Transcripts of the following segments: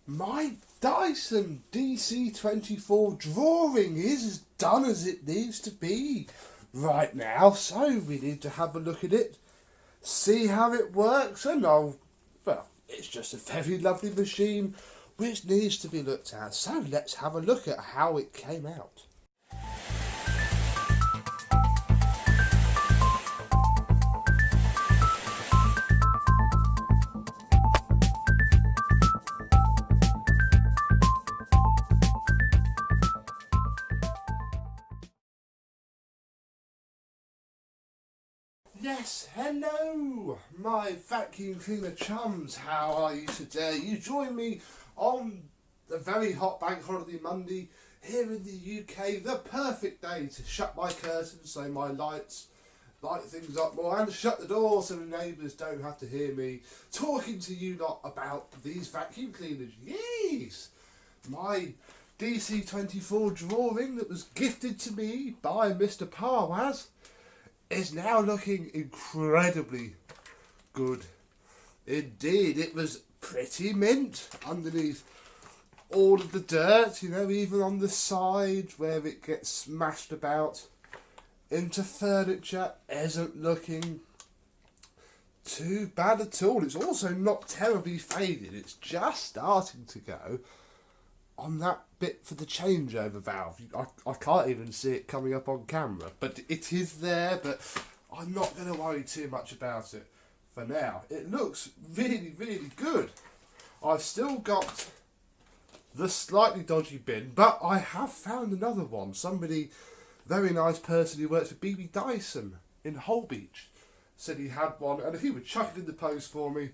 My Dyson DC24 Drawing is as done as it needs to be right now, so we need to have a look at it, see how it works, and it's just a very lovely machine which needs to be looked at. So let's have a look at how it came out. Yes, hello, my vacuum cleaner chums. How are you today? You join me on the very hot bank holiday Monday here in the UK. The perfect day to shut my curtains so my light things up more, and shut the door so the neighbours don't have to hear me talking to you lot about these vacuum cleaners. Yes, my DC24 Drawing that was gifted to me by Mr. Parwaz is now looking incredibly good indeed. It was pretty mint underneath all of the dirt, you know, even on the side where it gets smashed about into furniture. Isn't looking too bad at all. It's also not terribly faded. It's just starting to go on that bit for the changeover valve. I can't even see it coming up on camera, but it is there. But I'm not going to worry too much about it for now. It looks really, really good. I've still got the slightly dodgy bin, but I have found another one. Somebody, very nice person who works for BB Dyson in Holbeach, said he had one, and if he would chuck it in the post for me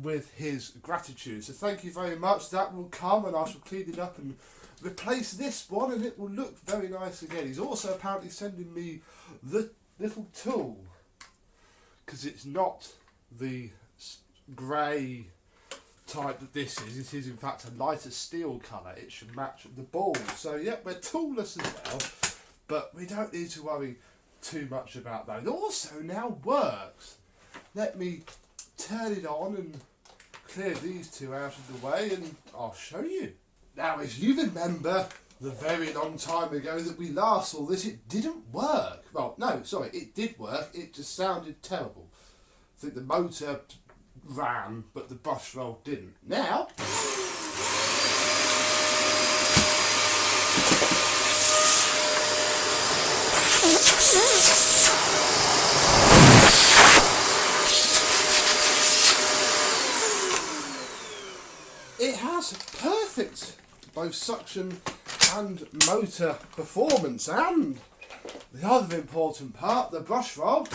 with his gratitude. So thank you very much. That will come and I shall clean it up and replace this one, and it will look very nice again. He's also apparently sending me the little tool, because it's not the grey type that this is. It is in fact a lighter steel colour. It should match the ball. So yeah, we're toolless as well, but we don't need to worry too much about that. It also now works. Let me turn it on and clear these two out of the way, and I'll show you. Now, if you remember the very long time ago that we last saw this, it didn't work. Well, no, sorry, it did work. It just sounded terrible. I think the motor ran, but the brush roll didn't. Now, it has perfect both suction and motor performance, and the other important part, the brush roll.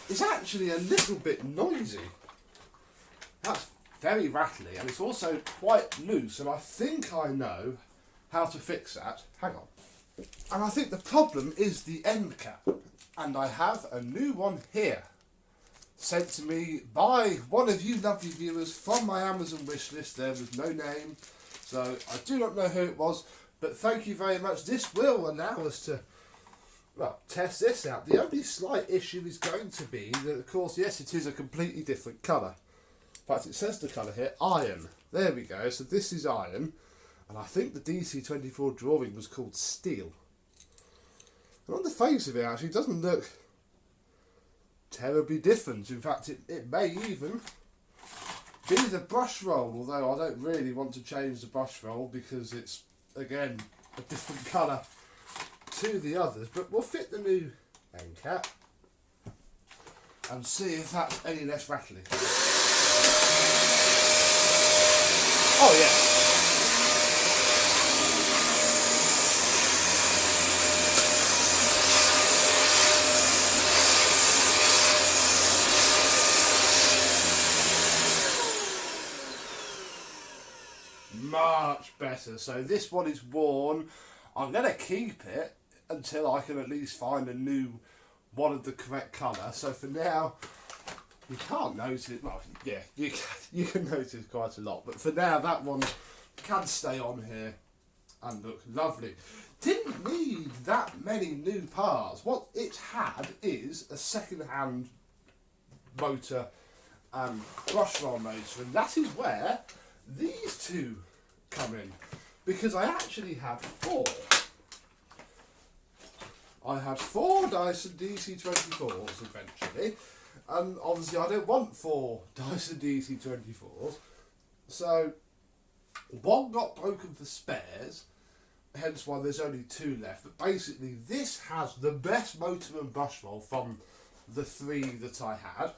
It's actually a little bit noisy. That's very rattly, and it's also quite loose, and I think I know how to fix that. Hang on. And I think the problem is the end cap, and I have a new one here, sent to me by one of you lovely viewers from my Amazon wish list. There was no name, so I do not know who it was, but thank you very much. This will allow us to, well, test this out. The only slight issue is going to be that, of course, yes, it is a completely different colour. In fact, it says the colour here, iron. There we go. So this is iron, and I think the DC24 Drawing was called steel. And on the face of it, actually, it doesn't look terribly different. In fact, it may even be the brush roll, although I don't really want to change the brush roll because it's, again, a different colour to the others. But we'll fit the new end cap and see if that's any less rattly. Oh yeah. Much better. So this one is worn. I'm going to keep it until I can at least find a new wanted the correct colour. So for now, you can't notice it. Well, yeah, you can notice quite a lot. But for now, that one can stay on here and look lovely. Didn't need that many new parts. What it had is a second-hand motor and brush roll motor, and that is where these two come in, because I actually had four. I had four Dyson DC24s eventually, and obviously I don't want four Dyson DC24s, so one got broken for spares, hence why there's only two left. But basically this has the best motor and brush roll from the three that I had.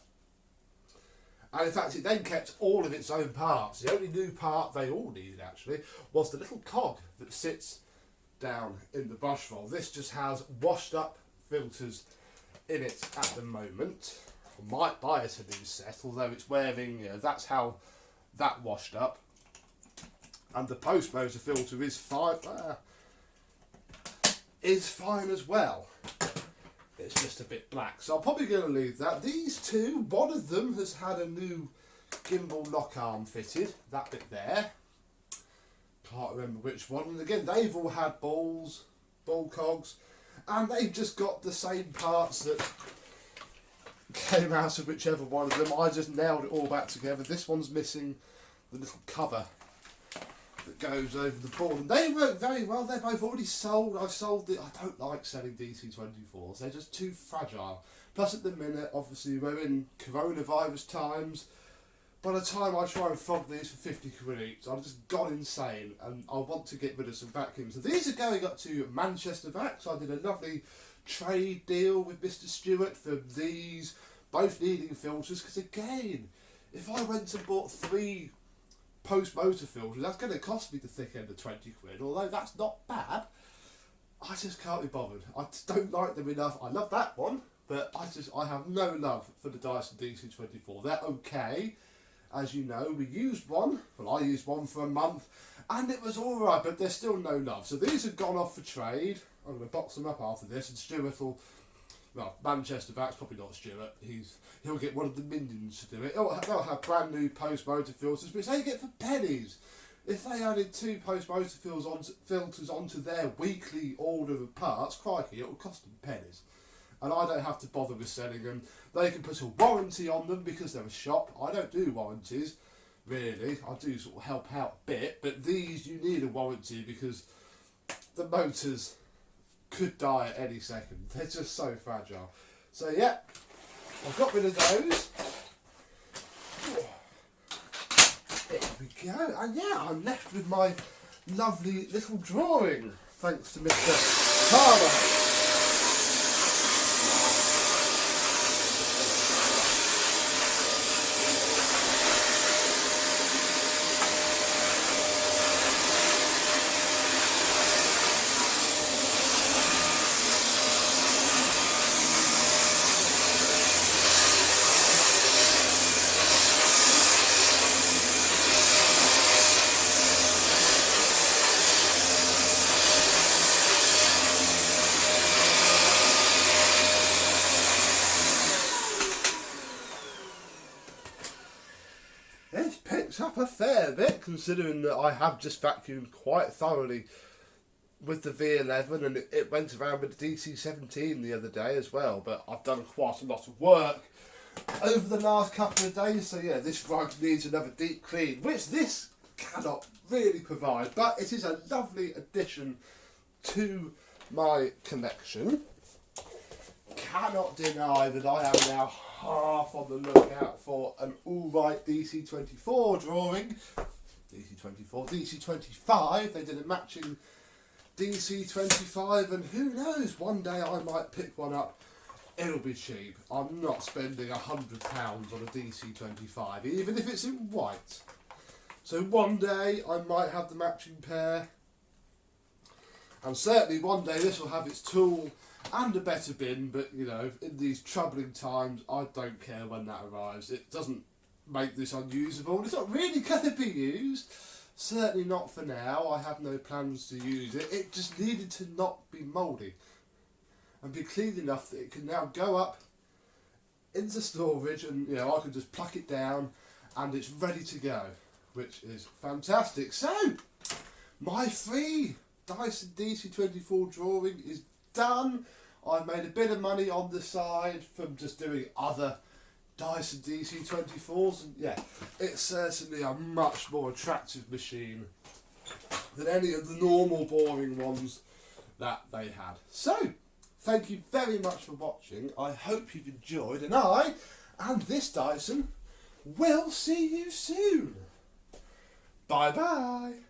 And in fact, it then kept all of its own parts. The only new part they all needed, actually, was the little cog that sits down in the brush roll. This just has washed up filters in it at the moment. I might buy it a new set, although it's wearing, that's how that washed up. And the post motor filter is fine as well. It's just a bit black, so I'm probably going to leave that. These two, one of them has had a new gimbal lock arm fitted, that bit there. Can't remember which one. And again, they've all had ball cogs, and they've just got the same parts that came out of whichever one of them. I just nailed it all back together. This one's missing the little cover that goes over the board, and they work very well. They're both already sold. I've sold it. I don't like selling DC24s. They're just too fragile. Plus at the minute, obviously we're in coronavirus times. By the time I try and flog these for 50 quid each, I've just gone insane, and I want to get rid of some vacuums. So these are going up to Manchester Vacs. I did a lovely trade deal with Mr. Stewart for these, both needing filters, because again, if I went and bought three post motor filters, that's going to cost me the thick end of 20 quid, although that's not bad. I just can't be bothered. I just don't like them enough. I love that one, but I have no love for the Dyson DC24. They're okay. As you know, we used one, well I used one for a month, and it was alright, but there's still no love. So these have gone off for trade. I'm going to box them up after this, and Stuart will, well, Manchester Vacs, probably not Stuart, he'll get one of the minions to do it. They'll have brand new post motor filters, which they get for pennies. If they added two post motor filters onto their weekly order of parts, crikey, it will cost them pennies. And I don't have to bother with selling them. They can put a warranty on them because they're a shop. I don't do warranties, really. I do sort of help out a bit, but these you need a warranty because the motors could die at any second. They're just so fragile. So yeah, I've got rid of those. There we go. And yeah, I'm left with my lovely little drawing, thanks to Mr. Palmer. This picks up a fair bit, considering that I have just vacuumed quite thoroughly with the V11, and it went around with the DC17 the other day as well. But I've done quite a lot of work over the last couple of days, so yeah, this rug needs another deep clean, which this cannot really provide, but it is a lovely addition to my collection. Cannot deny that I am now half on the lookout for an alright DC24 drawing. DC25, they did a matching DC25, and who knows, one day I might pick one up. It'll be cheap. I'm not spending £100 on a DC25, even if it's in white. So one day I might have the matching pair, and certainly one day this will have its tool and a better bin, but you know, in these troubling times, I don't care when that arrives. It doesn't make this unusable. It's not really going to be used. Certainly not for now. I have no plans to use it. It just needed to not be mouldy. and be clean enough that it can now go up into storage, and you know, I can just pluck it down and it's ready to go, which is fantastic. So my free Dyson DC24 drawing is done. I've made a bit of money on the side from just doing other Dyson DC24s, and yeah, it's certainly a much more attractive machine than any of the normal boring ones that they had. So, thank you very much for watching. I hope you've enjoyed, and I and this Dyson will see you soon. Bye bye.